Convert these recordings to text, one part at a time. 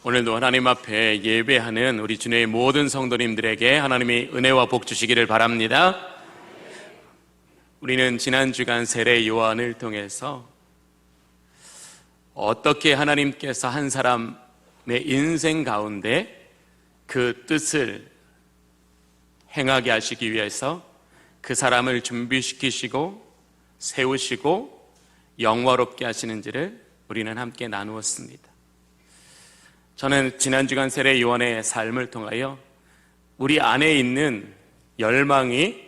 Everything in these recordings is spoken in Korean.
오늘도 하나님 앞에 예배하는 우리 주님의 모든 성도님들에게 하나님이 은혜와 복 주시기를 바랍니다. 우리는 지난 주간 세례 요한을 통해서 어떻게 하나님께서 한 사람의 인생 가운데 그 뜻을 행하게 하시기 위해서 그 사람을 준비시키시고 세우시고 영화롭게 하시는지를 우리는 함께 나누었습니다. 저는 지난 주간 세례 요한의 삶을 통하여 우리 안에 있는 열망이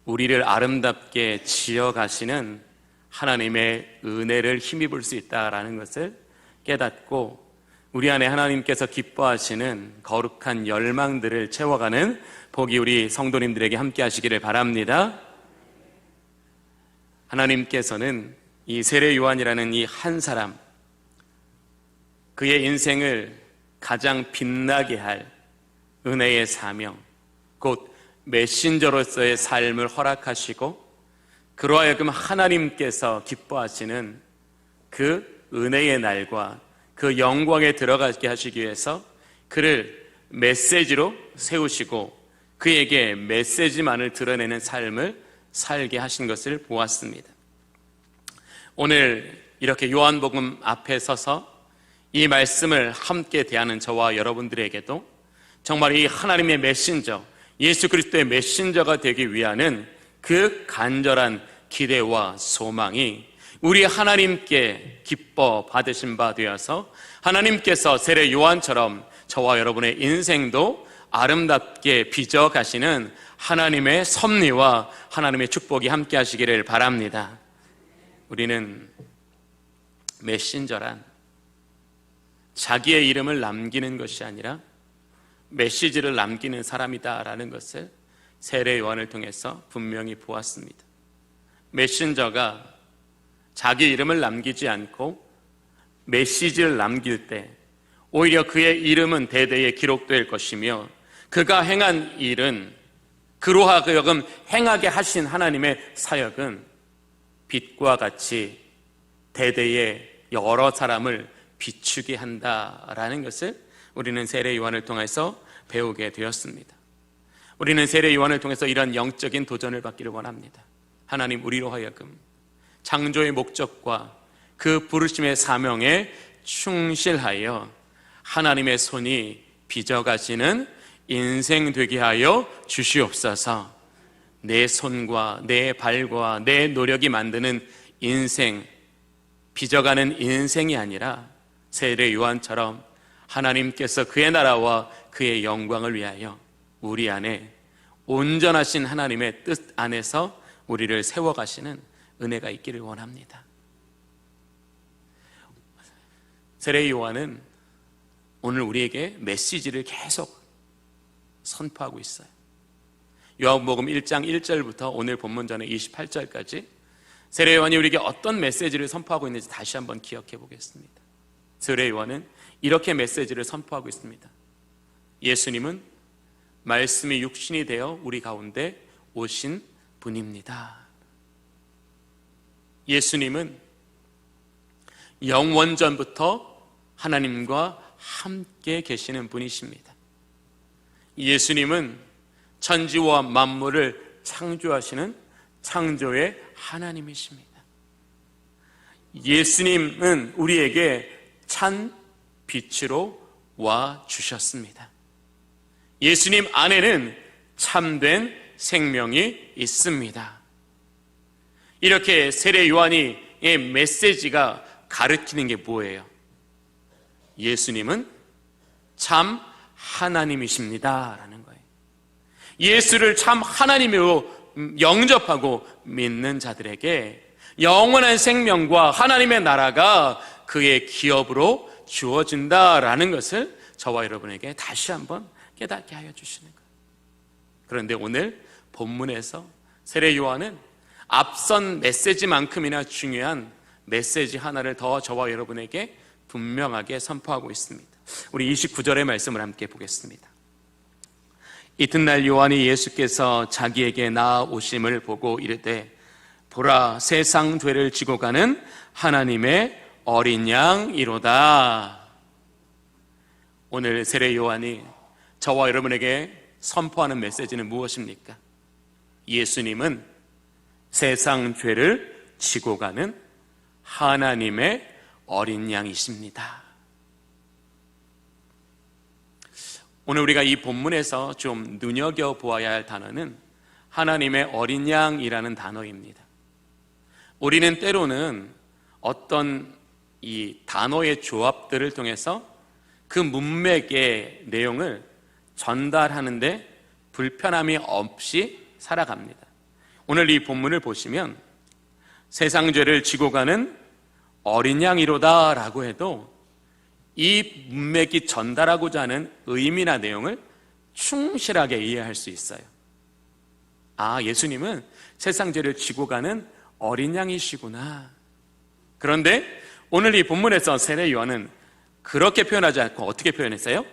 우리를 아름답게 지어가시는 하나님의 은혜를 힘입을 수 있다라는 것을 깨닫고, 우리 안에 하나님께서 기뻐하시는 거룩한 열망들을 채워가는 복이 우리 성도님들에게 함께 하시기를 바랍니다. 하나님께서는 이 세례 요한이라는 이 한 사람, 그의 인생을 가장 빛나게 할 은혜의 사명, 곧 메신저로서의 삶을 허락하시고 그로 하여금 하나님께서 기뻐하시는 그 은혜의 날과 그 영광에 들어가게 하시기 위해서 그를 메시지로 세우시고 그에게 메시지만을 드러내는 삶을 살게 하신 것을 보았습니다. 오늘 이렇게 요한복음 앞에 서서 이 말씀을 함께 대하는 저와 여러분들에게도 정말 이 하나님의 메신저, 예수 그리스도의 메신저가 되기 위한 그 간절한 기대와 소망이 우리 하나님께 기뻐 받으신 바 되어서 하나님께서 세례 요한처럼 저와 여러분의 인생도 아름답게 빚어 가시는 하나님의 섭리와 하나님의 축복이 함께 하시기를 바랍니다. 우리는 메신저란 자기의 이름을 남기는 것이 아니라 메시지를 남기는 사람이다라는 것을 세례 요한을 통해서 분명히 보았습니다. 메신저가 자기 이름을 남기지 않고 메시지를 남길 때 오히려 그의 이름은 대대에 기록될 것이며 그가 행한 일은, 그로 하여금 행하게 하신 하나님의 사역은 빛과 같이 대대에 여러 사람을 비추게 한다라는 것을 우리는 세례 요한을 통해서 배우게 되었습니다. 우리는 세례 요한을 통해서 이런 영적인 도전을 받기를 원합니다. 하나님, 우리로 하여금 창조의 목적과 그 부르심의 사명에 충실하여 하나님의 손이 빚어가시는 인생 되게 하여 주시옵소서. 내 손과 내 발과 내 노력이 만드는 인생, 빚어가는 인생이 아니라 세례 요한처럼 하나님께서 그의 나라와 그의 영광을 위하여 우리 안에 온전하신 하나님의 뜻 안에서 우리를 세워가시는 은혜가 있기를 원합니다. 세례 요한은 오늘 우리에게 메시지를 계속 선포하고 있어요. 요한복음 1장 1절부터 오늘 본문 전에 28절까지 세례 요한이 우리에게 어떤 메시지를 선포하고 있는지 다시 한번 기억해 보겠습니다. 세례 요한은 이렇게 메시지를 선포하고 있습니다. 예수님은 말씀이 육신이 되어 우리 가운데 오신 분입니다. 예수님은 영원전부터 하나님과 함께 계시는 분이십니다. 예수님은 천지와 만물을 창조하시는 창조의 하나님이십니다. 예수님은 우리에게 찬 빛으로 와 주셨습니다. 예수님 안에는 참된 생명이 있습니다. 이렇게 세례 요한이 메시지가 가르치는 게 뭐예요? 예수님은 참 하나님이십니다 라는 거예요. 예수를 참 하나님으로 영접하고 믿는 자들에게 영원한 생명과 하나님의 나라가 그의 기업으로 주어진다라는 것을 저와 여러분에게 다시 한번 깨닫게 하여 주시는 거예요. 그런데 오늘 본문에서 세례 요한은 앞선 메시지만큼이나 중요한 메시지 하나를 더 저와 여러분에게 분명하게 선포하고 있습니다. 우리 29절의 말씀을 함께 보겠습니다. 이튿날 요한이 예수께서 자기에게 나아오심을 보고 이르되 보라, 세상 죄를 지고 가는 하나님의 어린 양이로다. 오늘 세례 요한이 저와 여러분에게 선포하는 메시지는 무엇입니까? 예수님은 세상 죄를 지고 가는 하나님의 어린 양이십니다. 오늘 우리가 이 본문에서 좀 눈여겨보아야 할 단어는 하나님의 어린 양이라는 단어입니다. 우리는 때로는 어떤 이 단어의 조합들을 통해서 그 문맥의 내용을 전달하는데 불편함이 없이 살아갑니다. 오늘 이 본문을 보시면 세상 죄를 지고 가는 어린 양이로다 라고 해도 이 문맥이 전달하고자 하는 의미나 내용을 충실하게 이해할 수 있어요. 아, 예수님은 세상 죄를 지고 가는 어린 양이시구나. 그런데 오늘 이 본문에서 세례 요한은 그렇게 표현하지 않고 어떻게 표현했어요?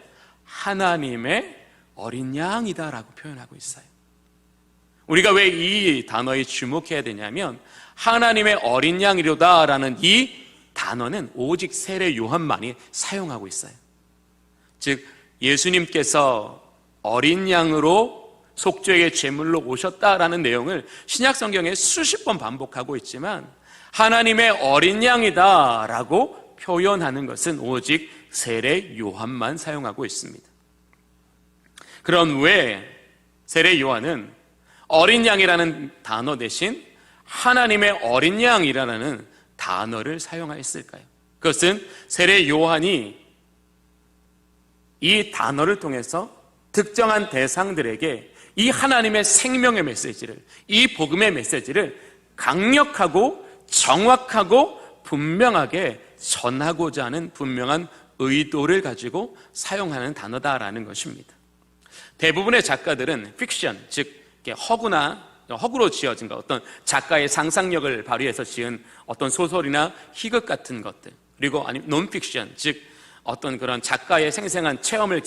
하나님의 어린 양이다라고 표현하고 있어요. 우리가 왜 이 단어에 주목해야 되냐면 하나님의 어린 양이로다라는 이 단어는 오직 세례 요한만이 사용하고 있어요. 즉 예수님께서 어린 양으로 속죄의 제물로 오셨다라는 내용을 신약 성경에 수십 번 반복하고 있지만 하나님의 어린 양이다라고 표현하는 것은 오직 세례 요한만 사용하고 있습니다. 그럼 왜 세례 요한은 어린 양이라는 단어 대신 하나님의 어린 양이라는 단어를 사용했을까요? 그것은 세례 요한이 이 단어를 통해서 특정한 대상들에게 이 하나님의 생명의 메시지를, 이 복음의 메시지를 강력하고 정확하고 분명하게 전하고자 하는 분명한 의도를 가지고 사용하는 단어다라는 것입니다. 대부분의 작가들은 픽션, 즉 허구로 지어진 것, 어떤 작가의 상상력을 발휘해서 지은 어떤 소설이나 희극 같은 것들, 그리고 아니면 논픽션, 즉 어떤 그런 작가의 생생한 체험을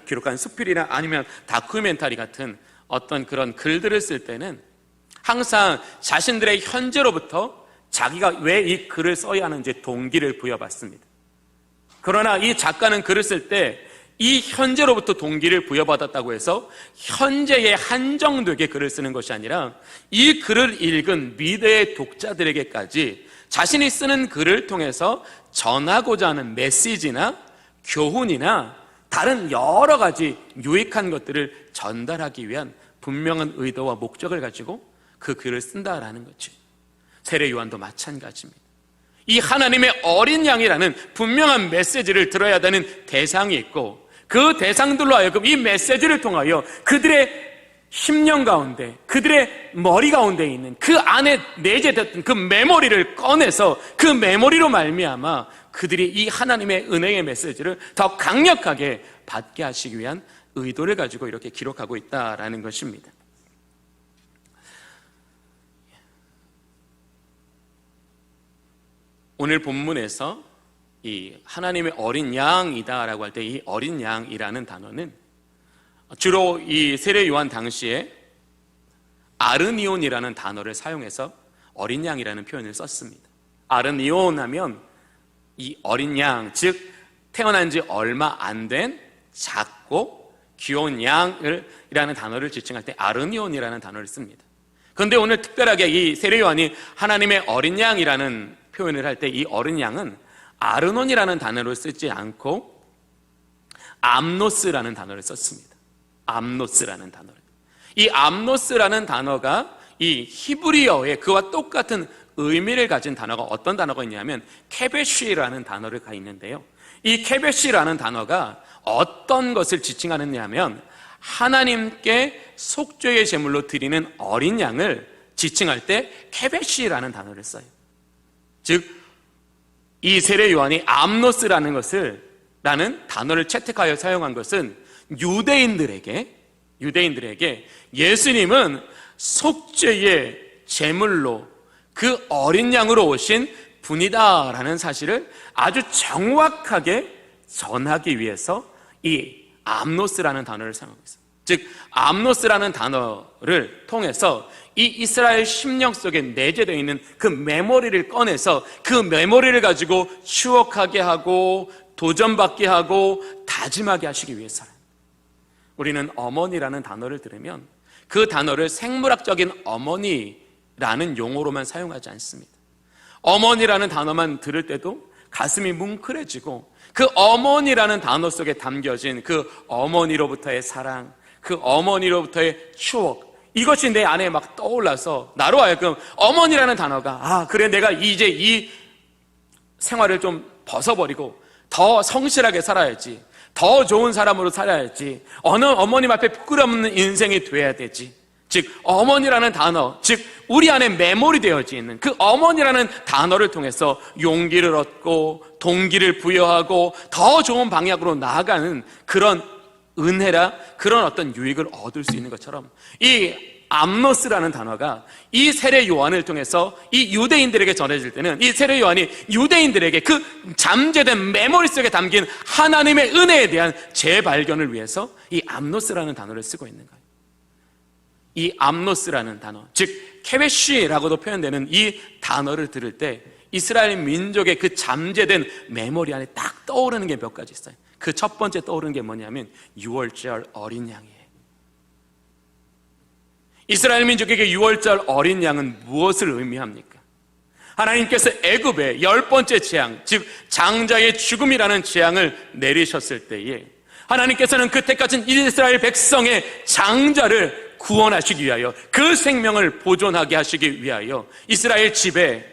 기록한 수필이나 아니면 다큐멘터리 같은 어떤 그런 글들을 쓸 때는 항상 자신들의 현재로부터 자기가 왜 이 글을 써야 하는지 동기를 부여받습니다. 그러나 이 작가는 글을 쓸 때 이 현재로부터 동기를 부여받았다고 해서 현재에 한정되게 글을 쓰는 것이 아니라 이 글을 읽은 미래의 독자들에게까지 자신이 쓰는 글을 통해서 전하고자 하는 메시지나 교훈이나 다른 여러 가지 유익한 것들을 전달하기 위한 분명한 의도와 목적을 가지고 그 글을 쓴다라는 거지. 세례 요한도 마찬가지입니다. 이 하나님의 어린 양이라는 분명한 메시지를 들어야 되는 대상이 있고 그 대상들로 하여금 이 메시지를 통하여 그들의 심령 가운데, 그들의 머리 가운데 있는 그 안에 내재됐던 그 메모리를 꺼내서 그 메모리로 말미암아 그들이 이 하나님의 은혜의 메시지를 더 강력하게 받게 하시기 위한 의도를 가지고 이렇게 기록하고 있다라는 것입니다. 오늘 본문에서 이 하나님의 어린 양이다라고 할 때 이 어린 양이라는 단어는 주로 이 세례 요한 당시에 아르니온이라는 단어를 사용해서 어린 양이라는 표현을 썼습니다. 아르니온 하면 이 어린 양, 즉 태어난 지 얼마 안 된 작고 귀여운 양이라는 단어를 지칭할 때 아르니온이라는 단어를 씁니다. 그런데 오늘 특별하게 이 세례 요한이 하나님의 어린 양이라는 표현을 할 때 이 어린 양은 아르논이라는 단어를 쓰지 않고 암노스라는 단어를 썼습니다. 암노스라는 단어를. 이 암노스라는 단어가 이 히브리어의 그와 똑같은 의미를 가진 단어가 어떤 단어가 있냐면 케베쉬라는 단어를 가 있는데요. 이 케베쉬라는 단어가 어떤 것을 지칭하느냐 하면 하나님께 속죄의 제물로 드리는 어린 양을 지칭할 때 케베쉬라는 단어를 써요. 즉 이 세례 요한이 암노스라는 라는 단어를 채택하여 사용한 것은 유대인들에게 예수님은 속죄의 제물로 그 어린 양으로 오신 분이다라는 사실을 아주 정확하게 전하기 위해서 이 암노스라는 단어를 사용하고 있어요. 즉 암노스라는 단어를 통해서 이 이스라엘 심령 속에 내재되어 있는 그 메모리를 꺼내서 그 메모리를 가지고 추억하게 하고 도전받게 하고 다짐하게 하시기 위해서는 우리는 어머니라는 단어를 들으면 그 단어를 생물학적인 어머니라는 용어로만 사용하지 않습니다. 어머니라는 단어만 들을 때도 가슴이 뭉클해지고 그 어머니라는 단어 속에 담겨진 그 어머니로부터의 사랑, 그 어머니로부터의 추억, 이것이 내 안에 막 떠올라서 나로 하여금 어머니라는 단어가 그래 내가 이제 이 생활을 좀 벗어버리고 더 성실하게 살아야지, 더 좋은 사람으로 살아야지, 어느 어머님 앞에 부끄러움없는 인생이 돼야 되지. 즉 어머니라는 단어, 즉 우리 안에 메모리 되어져 있는 그 어머니라는 단어를 통해서 용기를 얻고 동기를 부여하고 더 좋은 방향으로 나아가는 그런 은혜라 그런 어떤 유익을 얻을 수 있는 것처럼 이 암노스라는 단어가 이 세례 요한을 통해서 이 유대인들에게 전해질 때는 이 세례 요한이 유대인들에게 그 잠재된 메모리 속에 담긴 하나님의 은혜에 대한 재발견을 위해서 이 암노스라는 단어를 쓰고 있는 거예요. 이 암노스라는 단어, 즉 케베쉬라고도 표현되는 이 단어를 들을 때 이스라엘 민족의 그 잠재된 메모리 안에 딱 떠오르는 게 몇 가지 있어요. 그 첫 번째 떠오르는 게 뭐냐면 6월절 어린 양이에요. 이스라엘 민족에게 6월절 어린 양은 무엇을 의미합니까? 하나님께서 애굽의 10번째 재앙, 즉 장자의 죽음이라는 재앙을 내리셨을 때에 하나님께서는 그때까지는 이스라엘 백성의 장자를 구원하시기 위하여 그 생명을 보존하게 하시기 위하여 이스라엘 집에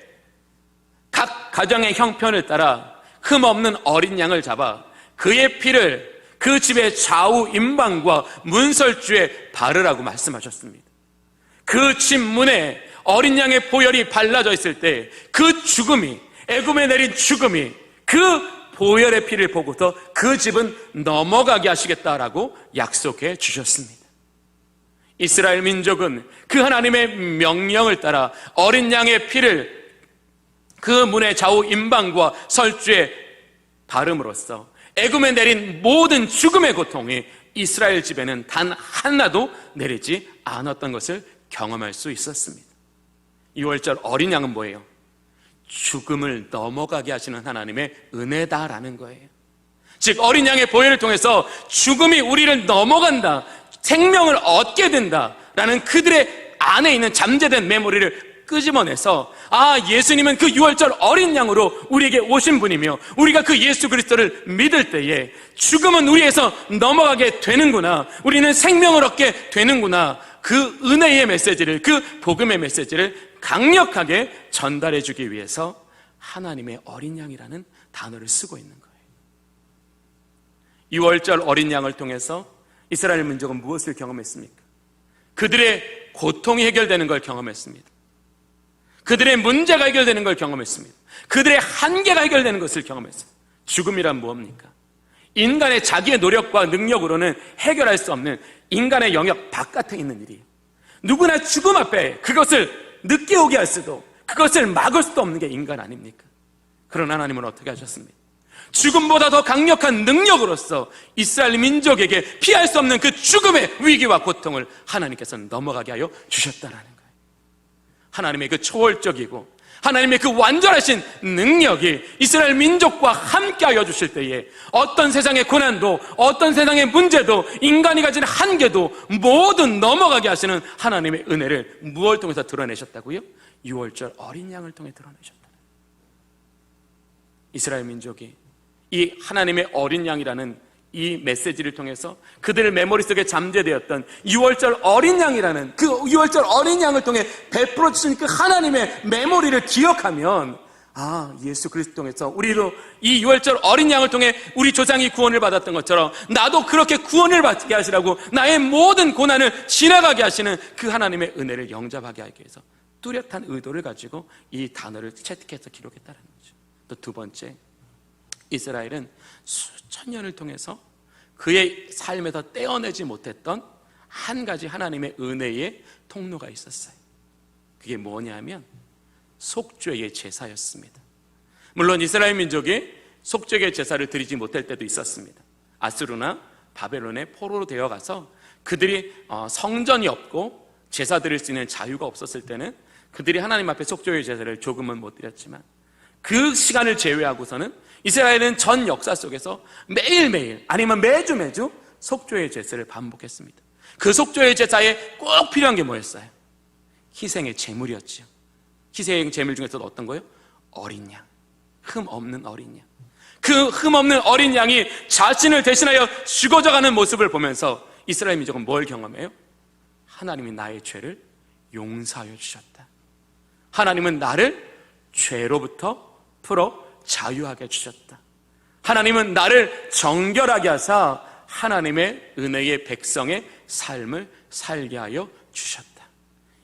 각 가정의 형편을 따라 흠없는 어린 양을 잡아 그의 피를 그 집의 좌우 임방과 문설주에 바르라고 말씀하셨습니다. 그 집 문에 어린 양의 보혈이 발라져 있을 때 그 죽음이, 애굽에 내린 죽음이 그 보혈의 피를 보고서 그 집은 넘어가게 하시겠다라고 약속해 주셨습니다. 이스라엘 민족은 그 하나님의 명령을 따라 어린 양의 피를 그 문의 좌우 임방과 설주에 바름으로써 애굽에 내린 모든 죽음의 고통이 이스라엘 집에는 단 하나도 내리지 않았던 것을 경험할 수 있었습니다. 6월절 어린 양은 뭐예요? 죽음을 넘어가게 하시는 하나님의 은혜다라는 거예요. 즉 어린 양의 보혈을 통해서 죽음이 우리를 넘어간다, 생명을 얻게 된다라는 그들의 안에 있는 잠재된 메모리를 끄집어내서 예수님은 그 6월절 어린 양으로 우리에게 오신 분이며 우리가 그 예수 그리스도를 믿을 때에 죽음은 우리에서 넘어가게 되는구나, 우리는 생명을 얻게 되는구나, 그 은혜의 메시지를, 그 복음의 메시지를 강력하게 전달해 주기 위해서 하나님의 어린 양이라는 단어를 쓰고 있는 거예요. 6월절 어린 양을 통해서 이스라엘 민족은 무엇을 경험했습니까? 그들의 고통이 해결되는 걸 경험했습니다. 그들의 문제가 해결되는 걸 경험했습니다. 그들의 한계가 해결되는 것을 경험했습니다. 죽음이란 무엇입니까? 인간의 자기의 노력과 능력으로는 해결할 수 없는 인간의 영역 바깥에 있는 일이에요. 누구나 죽음 앞에 그것을 늦게 오게 할 수도, 그것을 막을 수도 없는 게 인간 아닙니까? 그러나 하나님은 어떻게 하셨습니까? 죽음보다 더 강력한 능력으로서 이스라엘 민족에게 피할 수 없는 그 죽음의 위기와 고통을 하나님께서는 넘어가게 하여 주셨다라는 거예요. 하나님의 그 초월적이고 하나님의 그 완전하신 능력이 이스라엘 민족과 함께 하여 주실 때에 어떤 세상의 고난도, 어떤 세상의 문제도, 인간이 가진 한계도 모두 넘어가게 하시는 하나님의 은혜를 무엇을 통해서 드러내셨다고요? 6월절 어린 양을 통해 드러내셨다. 이스라엘 민족이 이 하나님의 어린 양이라는 이 메시지를 통해서 그들의 메모리 속에 잠재되었던 6월절 어린 양이라는 그 6월절 어린 양을 통해 베풀어 주신 그 하나님의 메모리를 기억하면 예수 그리스도 통해서 우리도 이 6월절 어린 양을 통해 우리 조상이 구원을 받았던 것처럼 나도 그렇게 구원을 받게 하시라고 나의 모든 고난을 지나가게 하시는 그 하나님의 은혜를 영접하게 하기 위해서 뚜렷한 의도를 가지고 이 단어를 채택해서 기록했다는 거죠. 또 두 번째, 이스라엘은 수천 년을 통해서 그의 삶에서 떼어내지 못했던 한 가지 하나님의 은혜의 통로가 있었어요. 그게 뭐냐면 속죄의 제사였습니다. 물론 이스라엘 민족이 속죄의 제사를 드리지 못할 때도 있었습니다. 아수르나 바벨론의 포로로 되어가서 그들이 성전이 없고 제사 드릴 수 있는 자유가 없었을 때는 그들이 하나님 앞에 속죄의 제사를 조금은 못 드렸지만 그 시간을 제외하고서는 이스라엘은 전 역사 속에서 매일매일 아니면 매주 속죄의 제사를 반복했습니다. 그 속죄의 제사에 꼭 필요한 게 뭐였어요? 희생의 제물이었지요. 희생의 제물 중에서도 어떤 거예요? 어린 양, 흠 없는 어린 양. 그 흠 없는 어린 양이 자신을 대신하여 죽어져가는 모습을 보면서 이스라엘 민족은 뭘 경험해요? 하나님이 나의 죄를 용서하여 주셨다. 하나님은 나를 죄로부터 풀어 자유하게 해주셨다. 하나님은 나를 정결하게 하사 하나님의 은혜의 백성의 삶을 살게 하여 주셨다.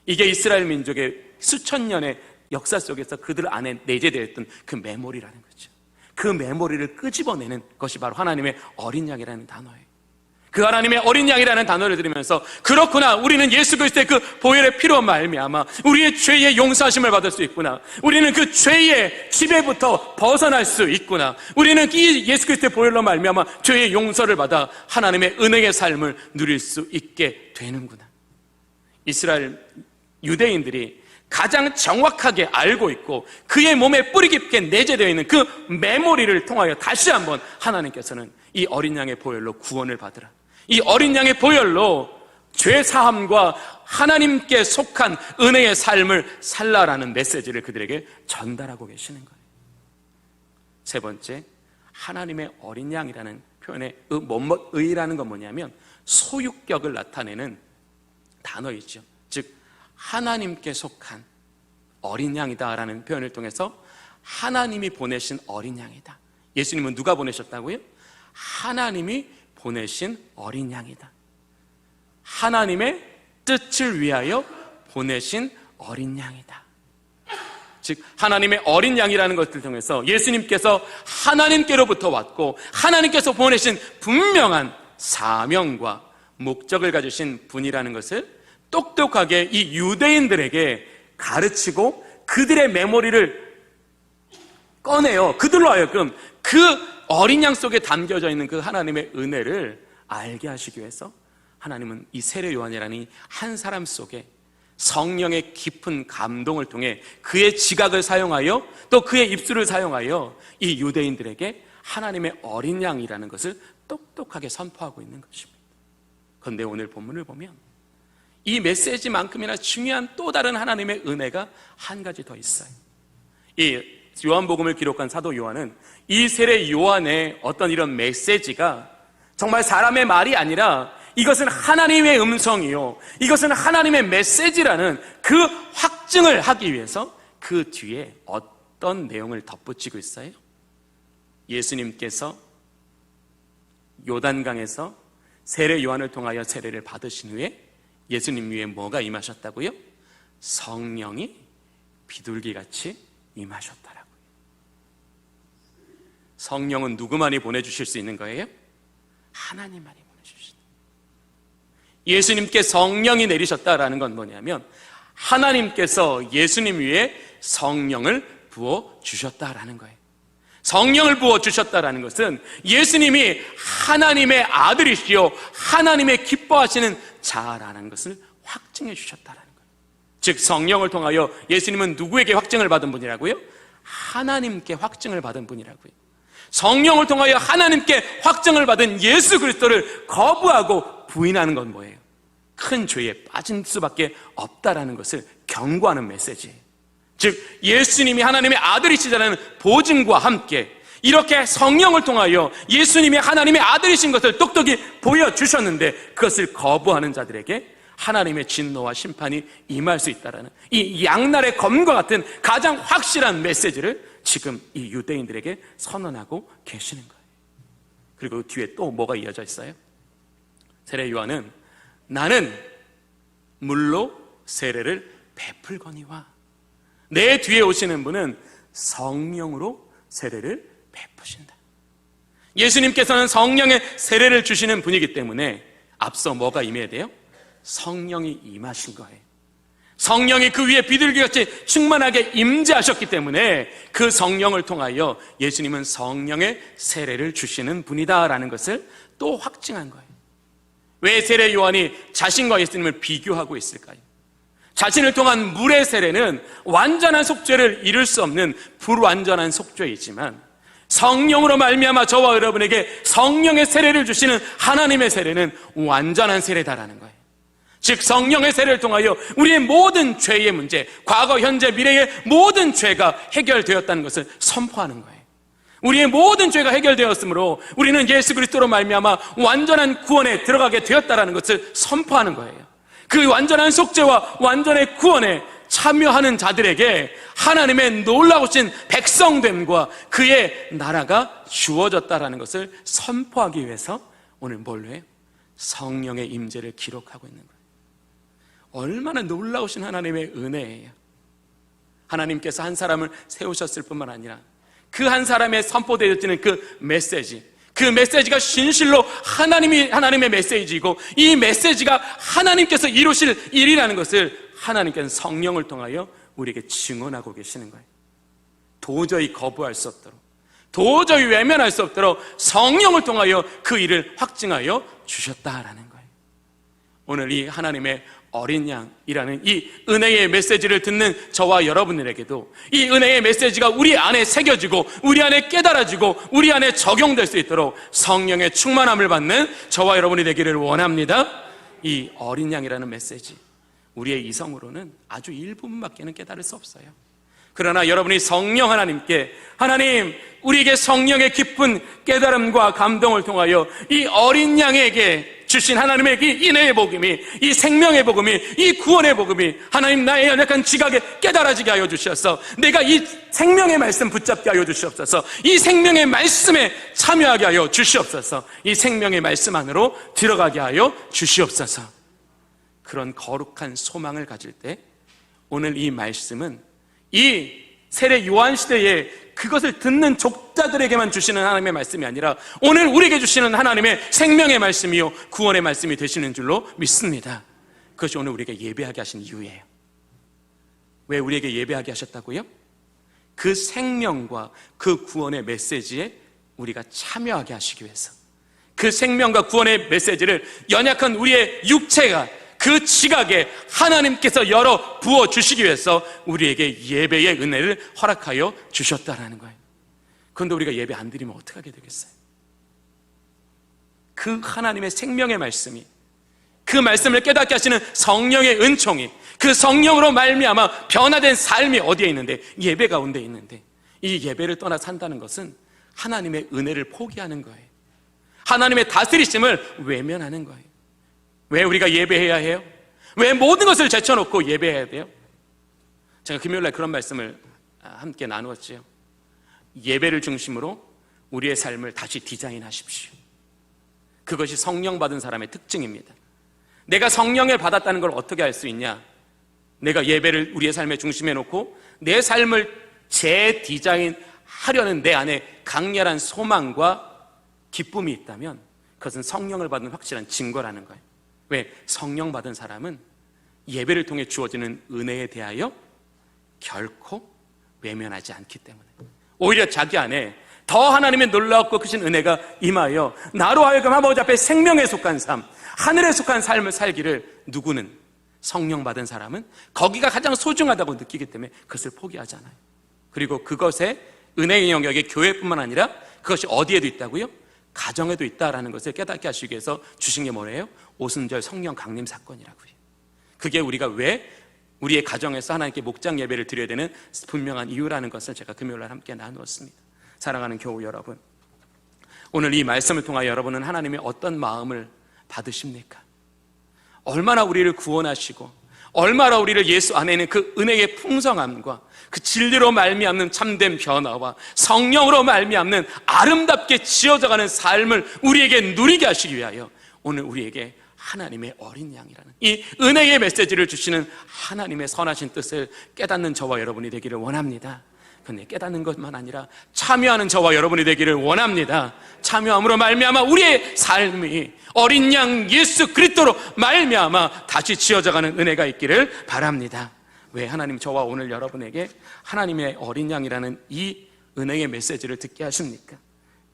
이게 이스라엘 민족의 수천 년의 역사 속에서 그들 안에 내재되어 있던 그 메모리라는 거죠. 그 메모리를 끄집어내는 것이 바로 하나님의 어린 양이라는 단어예요. 그 하나님의 어린 양이라는 단어를 들으면서 그렇구나, 우리는 예수 그리스도의 그 보혈의 피로 말미암아 우리의 죄의 용서하심을 받을 수 있구나. 우리는 그 죄의 지배부터 벗어날 수 있구나. 우리는 이 예수 그리스도의 보혈로 말미암아 죄의 용서를 받아 하나님의 은혜의 삶을 누릴 수 있게 되는구나. 이스라엘 유대인들이 가장 정확하게 알고 있고 그의 몸에 뿌리 깊게 내재되어 있는 그 메모리를 통하여 다시 한번 하나님께서는 이 어린 양의 보혈로 구원을 받으라, 이 어린 양의 보혈로 죄 사함과 하나님께 속한 은혜의 삶을 살라라는 메시지를 그들에게 전달하고 계시는 거예요. 세 번째, 하나님의 어린 양이라는 표현의 의라는 건 뭐냐면 소유격을 나타내는 단어이죠. 즉 하나님께 속한 어린 양이다라는 표현을 통해서 하나님이 보내신 어린 양이다. 예수님은 누가 보내셨다고요? 하나님이 보내신 어린 양이다. 하나님의 뜻을 위하여 보내신 어린 양이다. 즉 하나님의 어린 양이라는 것을 통해서 예수님께서 하나님께로부터 왔고 하나님께서 보내신 분명한 사명과 목적을 가지신 분이라는 것을 똑똑하게 이 유대인들에게 가르치고 그들의 메모리를 꺼내요. 그들로 하여금 그 어린 양 속에 담겨져 있는 그 하나님의 은혜를 알게 하시기 위해서 하나님은 이 세례 요한이라는 이 한 사람 속에 성령의 깊은 감동을 통해 그의 지각을 사용하여 또 그의 입술을 사용하여 이 유대인들에게 하나님의 어린 양이라는 것을 똑똑하게 선포하고 있는 것입니다. 그런데 오늘 본문을 보면 이 메시지만큼이나 중요한 또 다른 하나님의 은혜가 한 가지 더 있어요. 이 요한복음을 기록한 사도 요한은 이 세례 요한의 어떤 이런 메시지가 정말 사람의 말이 아니라 이것은 하나님의 음성이요, 이것은 하나님의 메시지라는 그 확증을 하기 위해서 그 뒤에 어떤 내용을 덧붙이고 있어요? 예수님께서 요단강에서 세례 요한을 통하여 세례를 받으신 후에 예수님 위에 뭐가 임하셨다고요? 성령이 비둘기같이 임하셨다라고요. 성령은 누구만이 보내주실 수 있는 거예요? 하나님만이 보내주신다. 예수님께 성령이 내리셨다라는 건 뭐냐면 하나님께서 예수님 위에 성령을 부어주셨다라는 거예요. 성령을 부어주셨다라는 것은 예수님이 하나님의 아들이시요 하나님의 기뻐하시는 자라는 것을 확증해 주셨다는 거예요. 즉 성령을 통하여 예수님은 누구에게 확증을 받은 분이라고요? 하나님께 확증을 받은 분이라고요. 성령을 통하여 하나님께 확증을 받은 예수 그리스도를 거부하고 부인하는 건 뭐예요? 큰 죄에 빠진 수밖에 없다라는 것을 경고하는 메시지예요. 즉 예수님이 하나님의 아들이시다는 보증과 함께 이렇게 성령을 통하여 예수님이 하나님의 아들이신 것을 똑똑히 보여주셨는데 그것을 거부하는 자들에게 하나님의 진노와 심판이 임할 수 있다는 이 양날의 검과 같은 가장 확실한 메시지를 지금 이 유대인들에게 선언하고 계시는 거예요. 그리고 뒤에 또 뭐가 이어져 있어요? 세례 요한은 나는 물로 세례를 베풀거니와 내 뒤에 오시는 분은 성령으로 세례를 베푸신다. 예수님께서는 성령의 세례를 주시는 분이기 때문에 앞서 뭐가 임해야 돼요? 성령이 임하신 거예요. 성령이 그 위에 비둘기같이 충만하게 임재하셨기 때문에 그 성령을 통하여 예수님은 성령의 세례를 주시는 분이다라는 것을 또 확증한 거예요. 왜 세례 요한이 자신과 예수님을 비교하고 있을까요? 자신을 통한 물의 세례는 완전한 속죄를 이룰 수 없는 불완전한 속죄이지만, 성령으로 말미암아 저와 여러분에게 성령의 세례를 주시는 하나님의 세례는 완전한 세례다라는 거예요. 즉 성령의 세례를 통하여 우리의 모든 죄의 문제, 과거, 현재, 미래의 모든 죄가 해결되었다는 것을 선포하는 거예요. 우리의 모든 죄가 해결되었으므로 우리는 예수 그리스도로 말미암아 완전한 구원에 들어가게 되었다라는 것을 선포하는 거예요. 그 완전한 속죄와 완전의 구원에 참여하는 자들에게 하나님의 놀라우신 백성됨과 그의 나라가 주어졌다라는 것을 선포하기 위해서 오늘 뭘로 해요? 성령의 임재를 기록하고 있는 거예요. 얼마나 놀라우신 하나님의 은혜예요. 하나님께서 한 사람을 세우셨을 뿐만 아니라 그 한 사람의 선포되어지는 그 메시지가 진실로 하나님의 메시지이고, 이 메시지가 하나님께서 이루실 일이라는 것을 하나님께서는 성령을 통하여 우리에게 증언하고 계시는 거예요. 도저히 거부할 수 없도록, 도저히 외면할 수 없도록 성령을 통하여 그 일을 확증하여 주셨다라는 거예요. 오늘 이 하나님의 어린 양이라는 이 은혜의 메시지를 듣는 저와 여러분들에게도 이 은혜의 메시지가 우리 안에 새겨지고 우리 안에 깨달아지고 우리 안에 적용될 수 있도록 성령의 충만함을 받는 저와 여러분이 되기를 원합니다. 이 어린 양이라는 메시지, 우리의 이성으로는 아주 일부분밖에는 깨달을 수 없어요. 그러나 여러분이 성령 하나님께, 하나님 우리에게 성령의 깊은 깨달음과 감동을 통하여 이 어린 양에게 주신 하나님의 이 인애의 복음이, 이 생명의 복음이, 이 구원의 복음이 하나님 나의 연약한 지각에 깨달아지게 하여 주시옵소서. 내가 이 생명의 말씀 붙잡게 하여 주시옵소서. 이 생명의 말씀에 참여하게 하여 주시옵소서. 이 생명의 말씀 안으로 들어가게 하여 주시옵소서. 그런 거룩한 소망을 가질 때 오늘 이 말씀은 이 세례 요한 시대에 그것을 듣는 족자들에게만 주시는 하나님의 말씀이 아니라 오늘 우리에게 주시는 하나님의 생명의 말씀이요 구원의 말씀이 되시는 줄로 믿습니다. 그것이 오늘 우리에게 예배하게 하신 이유예요. 왜 우리에게 예배하게 하셨다고요? 그 생명과 그 구원의 메시지에 우리가 참여하게 하시기 위해서, 그 생명과 구원의 메시지를 연약한 우리의 육체가 그 지각에 하나님께서 열어 부어주시기 위해서 우리에게 예배의 은혜를 허락하여 주셨다라는 거예요. 그런데 우리가 예배 안 드리면 어떻게 하게 되겠어요? 그 하나님의 생명의 말씀이, 그 말씀을 깨닫게 하시는 성령의 은총이, 그 성령으로 말미암아 변화된 삶이 어디에 있는데? 예배 가운데 있는데, 이 예배를 떠나 산다는 것은 하나님의 은혜를 포기하는 거예요. 하나님의 다스리심을 외면하는 거예요. 왜 우리가 예배해야 해요? 왜 모든 것을 제쳐놓고 예배해야 돼요? 제가 금요일날 그런 말씀을 함께 나누었지요. 예배를 중심으로 우리의 삶을 다시 디자인하십시오. 그것이 성령 받은 사람의 특징입니다. 내가 성령을 받았다는 걸 어떻게 알 수 있냐? 내가 예배를 우리의 삶의 중심에 놓고 내 삶을 재디자인하려는 내 안에 강렬한 소망과 기쁨이 있다면 그것은 성령을 받은 확실한 증거라는 거예요. 왜? 성령 받은 사람은 예배를 통해 주어지는 은혜에 대하여 결코 외면하지 않기 때문에, 오히려 자기 안에 더 하나님의 놀랍고 크신 은혜가 임하여 나로 하여금 아버지 앞에 생명에 속한 삶, 하늘에 속한 삶을 살기를, 누구는? 성령 받은 사람은 거기가 가장 소중하다고 느끼기 때문에 그것을 포기하잖아요. 그리고 그것의 은혜의 영역이 교회뿐만 아니라 그것이 어디에도 있다고요? 가정에도 있다라는 것을 깨닫게 하시기 위해서 주신 게 뭐래요? 오순절 성령 강림 사건이라고요. 그게 우리가 왜 우리의 가정에서 하나님께 목장 예배를 드려야 되는 분명한 이유라는 것을 제가 금요일날 함께 나누었습니다. 사랑하는 교우 여러분, 오늘 이 말씀을 통하여 여러분은 하나님의 어떤 마음을 받으십니까? 얼마나 우리를 구원하시고 얼마나 우리를 예수 안에 있는 그 은혜의 풍성함과 그 진리로 말미암는 참된 변화와 성령으로 말미암는 아름답게 지어져가는 삶을 우리에게 누리게 하시기 위하여 오늘 우리에게 하나님의 어린 양이라는 이 은혜의 메시지를 주시는 하나님의 선하신 뜻을 깨닫는 저와 여러분이 되기를 원합니다. 그런데 깨닫는 것만 아니라 참여하는 저와 여러분이 되기를 원합니다. 참여함으로 말미암아 우리의 삶이 어린 양 예수 그리스도로 말미암아 다시 지어져가는 은혜가 있기를 바랍니다. 왜 하나님 저와 오늘 여러분에게 하나님의 어린 양이라는 이 은혜의 메시지를 듣게 하십니까?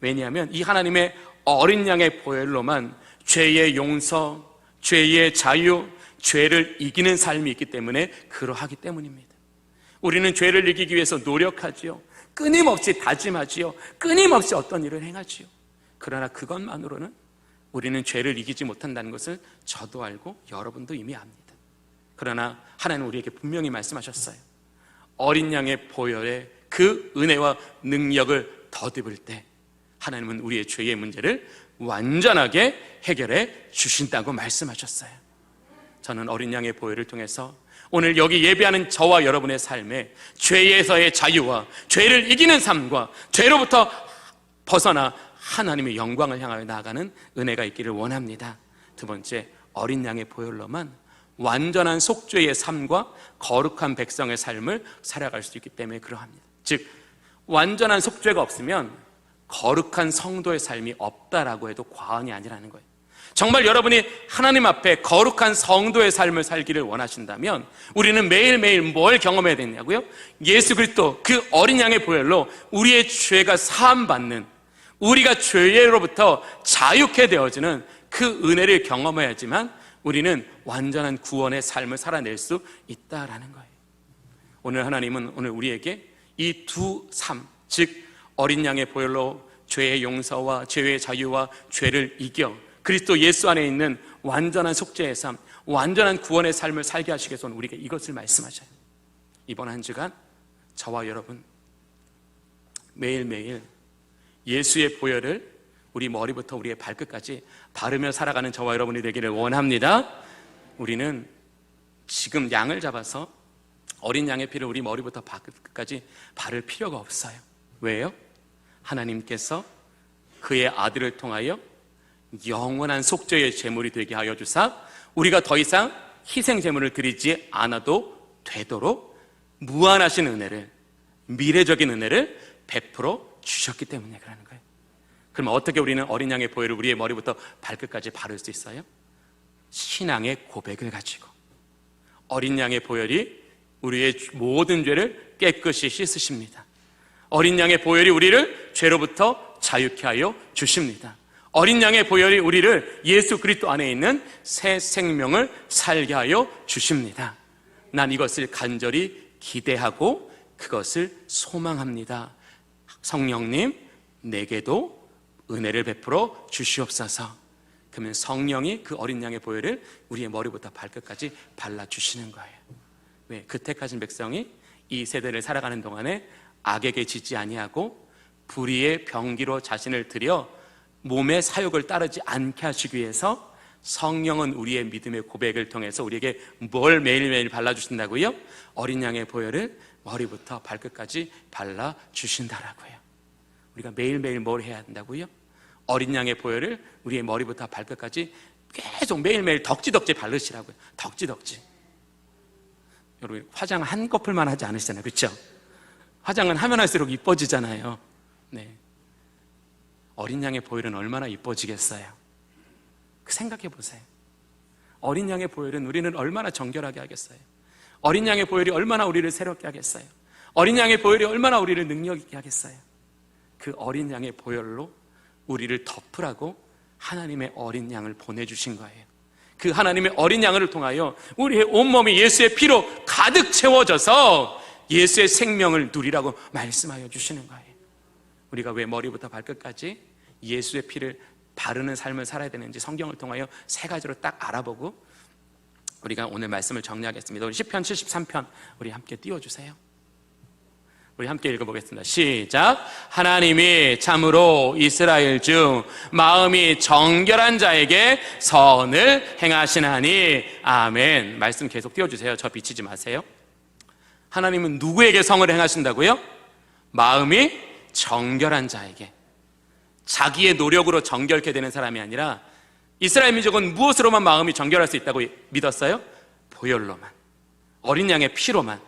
왜냐하면 이 하나님의 어린 양의 보혈로만 죄의 용서, 죄의 자유, 죄를 이기는 삶이 있기 때문에 그러하기 때문입니다. 우리는 죄를 이기기 위해서 노력하지요. 끊임없이 다짐하지요. 끊임없이 어떤 일을 행하지요. 그러나 그것만으로는 우리는 죄를 이기지 못한다는 것을 저도 알고 여러분도 이미 압니다. 그러나 하나님은 우리에게 분명히 말씀하셨어요. 어린 양의 보혈에 그 은혜와 능력을 덧입을 때 하나님은 우리의 죄의 문제를 완전하게 해결해 주신다고 말씀하셨어요. 저는 어린 양의 보혈을 통해서 오늘 여기 예배하는 저와 여러분의 삶에 죄에서의 자유와 죄를 이기는 삶과 죄로부터 벗어나 하나님의 영광을 향하여 나아가는 은혜가 있기를 원합니다. 두 번째, 어린 양의 보혈로만 완전한 속죄의 삶과 거룩한 백성의 삶을 살아갈 수 있기 때문에 그러합니다. 즉, 완전한 속죄가 없으면 거룩한 성도의 삶이 없다라고 해도 과언이 아니라는 거예요. 정말 여러분이 하나님 앞에 거룩한 성도의 삶을 살기를 원하신다면 우리는 매일매일 뭘 경험해야 되냐고요? 예수 그리스도 그 어린 양의 보혈로 우리의 죄가 사함받는, 우리가 죄로부터 자유케 되어지는 그 은혜를 경험해야지만 우리는 완전한 구원의 삶을 살아낼 수 있다라는 거예요. 오늘 하나님은 오늘 우리에게 이 두 삶, 즉 어린 양의 보혈로 죄의 용서와 죄의 자유와 죄를 이겨 그리스도 예수 안에 있는 완전한 속죄의 삶, 완전한 구원의 삶을 살게 하시기 위해서 우리에게 이것을 말씀하셔요. 이번 한 주간 저와 여러분 매일매일 예수의 보혈을 우리 머리부터 우리의 발끝까지 바르며 살아가는 저와 여러분이 되기를 원합니다. 우리는 지금 양을 잡아서 어린 양의 피를 우리 머리부터 발끝까지 바를 필요가 없어요. 왜요? 하나님께서 그의 아들을 통하여 영원한 속죄의 제물이 되게 하여 주사 우리가 더 이상 희생 제물을 드리지 않아도 되도록 무한하신 은혜를, 미래적인 은혜를 베풀어 주셨기 때문에 그러는 거예요. 그럼 어떻게 우리는 어린 양의 보혈을 우리의 머리부터 발끝까지 바를 수 있어요? 신앙의 고백을 가지고 어린 양의 보혈이 우리의 모든 죄를 깨끗이 씻으십니다. 어린 양의 보혈이 우리를 죄로부터 자유케 하여 주십니다. 어린 양의 보혈이 우리를 예수 그리스도 안에 있는 새 생명을 살게 하여 주십니다. 난 이것을 간절히 기대하고 그것을 소망합니다. 성령님, 내게도 은혜를 베풀어 주시옵소서. 그러면 성령이 그 어린 양의 보혈을 우리의 머리부터 발끝까지 발라주시는 거예요. 왜? 그 택하신 백성이 이 세대를 살아가는 동안에 악에게 지지 아니하고 불의의 병기로 자신을 들여 몸의 사욕을 따르지 않게 하시기 위해서 성령은 우리의 믿음의 고백을 통해서 우리에게 뭘 매일매일 발라주신다고요? 어린 양의 보혈을 머리부터 발끝까지 발라주신다라고요. 우리가 매일매일 뭘 해야 한다고요? 어린 양의 보혈을 우리의 머리부터 발끝까지 계속 매일매일 덕지덕지 바르시라고요. 덕지덕지. 여러분, 화장 한 커플만 하지 않으시잖아요. 그렇죠? 화장은 하면 할수록 이뻐지잖아요. 네. 어린 양의 보혈은 얼마나 이뻐지겠어요? 생각해 보세요. 어린 양의 보혈은 우리는 얼마나 정결하게 하겠어요? 어린 양의 보혈이 얼마나 우리를 새롭게 하겠어요? 어린 양의 보혈이 얼마나 우리를 능력 있게 하겠어요? 그 어린 양의 보혈로 우리를 덮으라고 하나님의 어린 양을 보내주신 거예요. 그 하나님의 어린 양을 통하여 우리의 온몸이 예수의 피로 가득 채워져서 예수의 생명을 누리라고 말씀하여 주시는 거예요. 우리가 왜 머리부터 발끝까지 예수의 피를 바르는 삶을 살아야 되는지 성경을 통하여 세 가지로 딱 알아보고 우리가 오늘 말씀을 정리하겠습니다. 우리 시편 73편 우리 함께 띄워주세요. 우리 함께 읽어보겠습니다. 시작. 하나님이 참으로 이스라엘 중 마음이 정결한 자에게 선을 행하시나니. 아멘. 말씀 계속 띄워주세요. 저 비치지 마세요. 하나님은 누구에게 성을 행하신다고요? 마음이 정결한 자에게. 자기의 노력으로 정결케 되는 사람이 아니라 이스라엘 민족은 무엇으로만 마음이 정결할 수 있다고 믿었어요? 보혈로만, 어린 양의 피로만.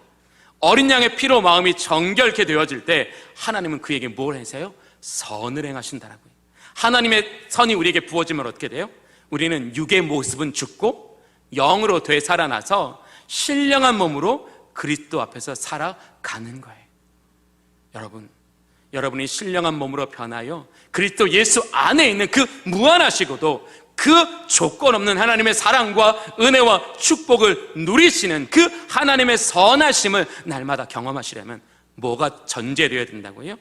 어린 양의 피로 마음이 정결케 되어질 때 하나님은 그에게 뭘 하세요? 선을 행하신다라고요. 하나님의 선이 우리에게 부어지면 어떻게 돼요? 우리는 육의 모습은 죽고 영으로 되살아나서 신령한 몸으로 그리스도 앞에서 살아가는 거예요. 여러분이 신령한 몸으로 변하여 그리스도 예수 안에 있는 그 무한하시고도 그 조건 없는 하나님의 사랑과 은혜와 축복을 누리시는 그 하나님의 선하심을 날마다 경험하시려면 뭐가 전제되어야 된다고요?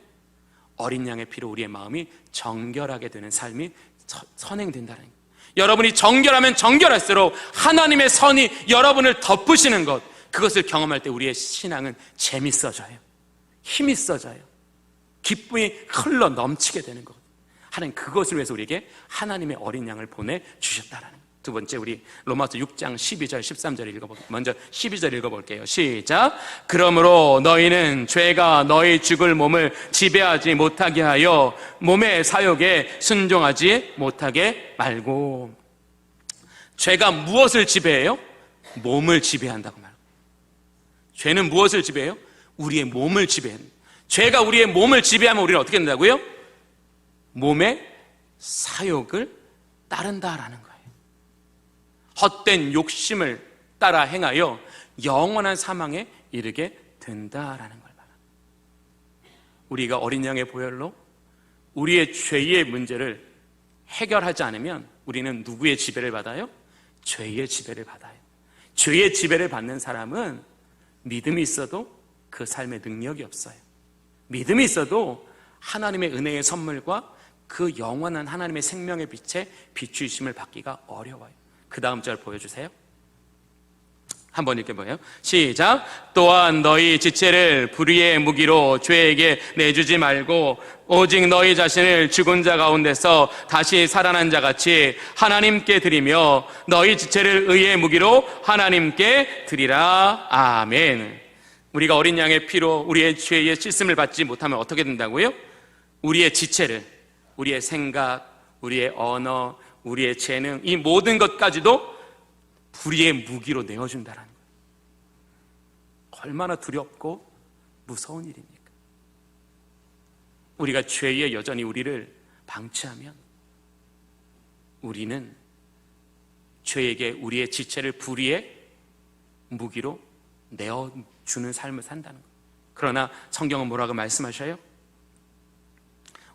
어린 양의 피로 우리의 마음이 정결하게 되는 삶이 선행된다는 거예요. 여러분이 정결하면 정결할수록 하나님의 선이 여러분을 덮으시는 것, 그것을 경험할 때 우리의 신앙은 재밌어져요. 힘이 있어져요. 기쁨이 흘러 넘치게 되는 것. 하나님 그것을 위해서 우리에게 하나님의 어린 양을 보내주셨다라는 거예요. 두 번째, 우리 로마서 6장 12절 13절 읽어볼게요. 먼저 12절 읽어볼게요. 시작. 그러므로 너희는 죄가 너희 죽을 몸을 지배하지 못하게 하여 몸의 사욕에 순종하지 못하게 말고. 죄가 무엇을 지배해요? 몸을 지배한다고 말해요. 죄는 무엇을 지배해요? 우리의 몸을 지배해요. 죄가 우리의 몸을 지배하면 우리는 어떻게 된다고요? 몸의 사욕을 따른다라는 거예요. 헛된 욕심을 따라 행하여 영원한 사망에 이르게 된다라는 걸 말합니다. 우리가 어린 양의 보혈로 우리의 죄의 문제를 해결하지 않으면 우리는 누구의 지배를 받아요? 죄의 지배를 받아요. 죄의 지배를 받는 사람은 믿음이 있어도 그 삶에 능력이 없어요. 믿음이 있어도 하나님의 은혜의 선물과 그 영원한 하나님의 생명의 빛에 비추심을 받기가 어려워요. 그 다음 절 보여주세요. 한번 읽어봐요. 시작. 또한 너희 지체를 불의의 무기로 죄에게 내주지 말고 오직 너희 자신을 죽은 자 가운데서 다시 살아난 자 같이 하나님께 드리며 너희 지체를 의의 무기로 하나님께 드리라. 아멘. 우리가 어린 양의 피로 우리의 죄의 씻음을 받지 못하면 어떻게 된다고요? 우리의 지체를, 우리의 생각, 우리의 언어, 우리의 재능, 이 모든 것까지도 불의의 무기로 내어준다는 거예요. 얼마나 두렵고 무서운 일입니까? 우리가 죄에 여전히 우리를 방치하면 우리는 죄에게 우리의 지체를 불의의 무기로 내어주는 삶을 산다는 거예요. 그러나 성경은 뭐라고 말씀하셔요?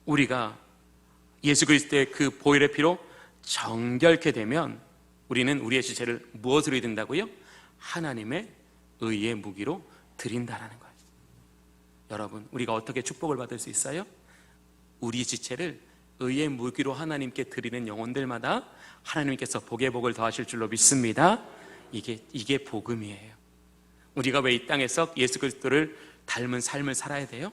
우리가 예수 그리스도의 그 보혈의 피로 정결케 되면 우리는 우리의 지체를 무엇으로 드린다고요? 하나님의 의의 무기로 드린다라는 거예요. 여러분, 우리가 어떻게 축복을 받을 수 있어요? 우리 지체를 의의 무기로 하나님께 드리는 영혼들마다 하나님께서 복의 복을 더하실 줄로 믿습니다. 이게 복음이에요. 우리가 왜 이 땅에서 예수 그리스도를 닮은 삶을 살아야 돼요?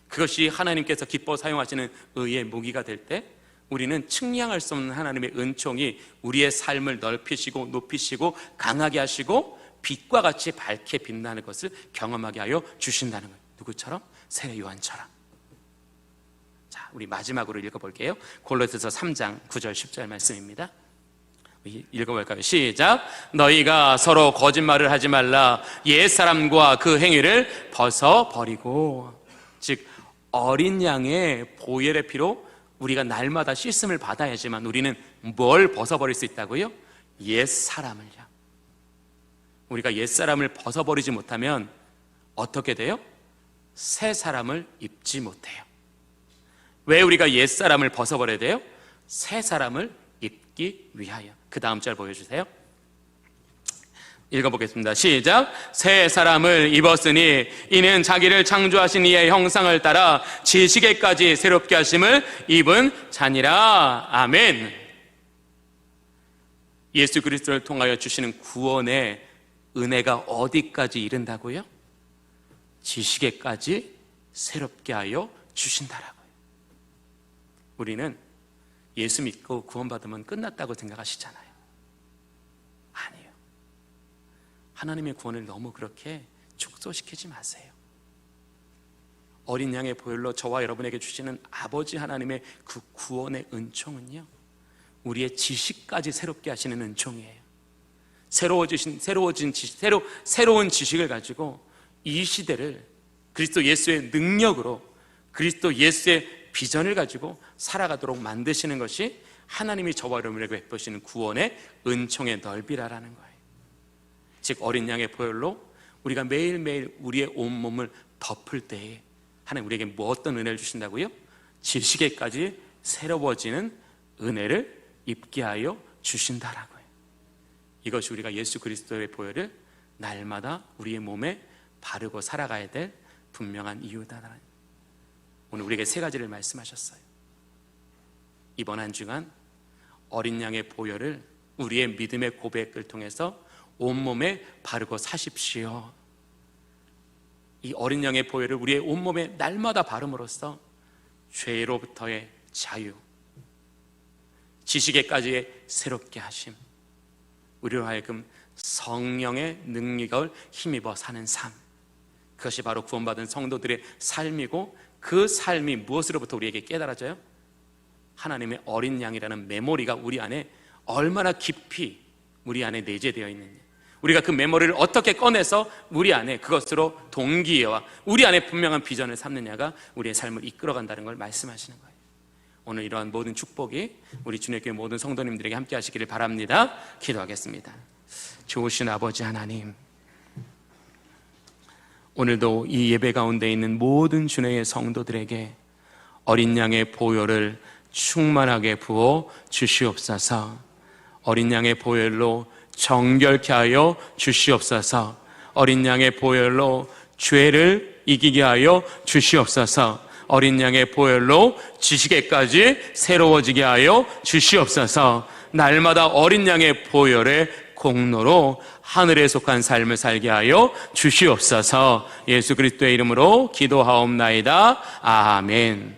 그것이 하나님께서 기뻐 사용하시는 의의 무기가 될 때 우리는 측량할 수 없는 하나님의 은총이 우리의 삶을 넓히시고 높이시고 강하게 하시고 빛과 같이 밝게 빛나는 것을 경험하게 하여 주신다는 거예요. 누구처럼? 세례 요한처럼. 자, 우리 마지막으로 읽어볼게요. 골로새서 3장 9절 10절 말씀입니다. 읽어볼까요? 시작. 너희가 서로 거짓말을 하지 말라. 옛사람과 그 행위를 벗어버리고. 즉 어린 양의 보혈의 피로 우리가 날마다 씻음을 받아야지만 우리는 뭘 벗어버릴 수 있다고요? 옛사람을요. 우리가 옛사람을 벗어버리지 못하면 어떻게 돼요? 새 사람을 입지 못해요. 왜 우리가 옛사람을 벗어버려야 돼요? 새 사람을 입기 위하여. 그 다음 절 보여주세요. 읽어보겠습니다. 시작. 새 사람을 입었으니 이는 자기를 창조하신 이의 형상을 따라 지식에까지 새롭게 하심을 입은 자니라. 아멘. 예수 그리스도를 통하여 주시는 구원의 은혜가 어디까지 이른다고요? 지식에까지 새롭게 하여 주신다라고요. 우리는 예수 믿고 구원받으면 끝났다고 생각하시잖아요. 아니에요. 하나님의 구원을 너무 그렇게 축소시키지 마세요. 어린 양의 보혈로 저와 여러분에게 주시는 아버지 하나님의 그 구원의 은총은요, 우리의 지식까지 새롭게 하시는 은총이에요. 새로운 지식을 가지고 이 시대를 그리스도 예수의 능력으로, 그리스도 예수의 비전을 가지고 살아가도록 만드시는 것이 하나님이 저와 여러분에게 베푸시는 구원의 은총의 넓이라는 거예요. 즉 어린 양의 보혈로 우리가 매일매일 우리의 온몸을 덮을 때에 하나님 우리에게 뭐 어떤 은혜를 주신다고요? 지식에까지 새로워지는 은혜를 입게 하여 주신다라고요. 이것이 우리가 예수 그리스도의 보혈을 날마다 우리의 몸에 바르고 살아가야 될 분명한 이유다. 오늘 우리에게 세 가지를 말씀하셨어요. 이번 한 주간 어린 양의 보혈을 우리의 믿음의 고백을 통해서 온몸에 바르고 사십시오. 이 어린 양의 보혈을 우리의 온몸에 날마다 바름으로써 죄로부터의 자유, 지식에까지의 새롭게 하심, 우리로 하여금 성령의 능력을 힘입어 사는 삶, 그것이 바로 구원받은 성도들의 삶이고, 그 삶이 무엇으로부터 우리에게 깨달아져요? 하나님의 어린 양이라는 메모리가 우리 안에 얼마나 깊이 우리 안에 내재되어 있느냐, 우리가 그 메모리를 어떻게 꺼내서 우리 안에 그것으로 동기와 우리 안에 분명한 비전을 삼느냐가 우리의 삶을 이끌어간다는 걸 말씀하시는 거예요. 오늘 이러한 모든 축복이 우리 주님의 교회 모든 성도님들에게 함께 하시기를 바랍니다. 기도하겠습니다. 좋으신 아버지 하나님, 오늘도 이 예배 가운데 있는 모든 주님의 성도들에게 어린 양의 보혈을 충만하게 부어 주시옵소서. 어린 양의 보혈로 정결케 하여 주시옵소서. 어린 양의 보혈로 죄를 이기게 하여 주시옵소서. 어린 양의 보혈로 지식에까지 새로워지게 하여 주시옵소서. 날마다 어린 양의 보혈의 공로로 하늘에 속한 삶을 살게 하여 주시옵소서. 예수 그리스도의 이름으로 기도하옵나이다. 아멘.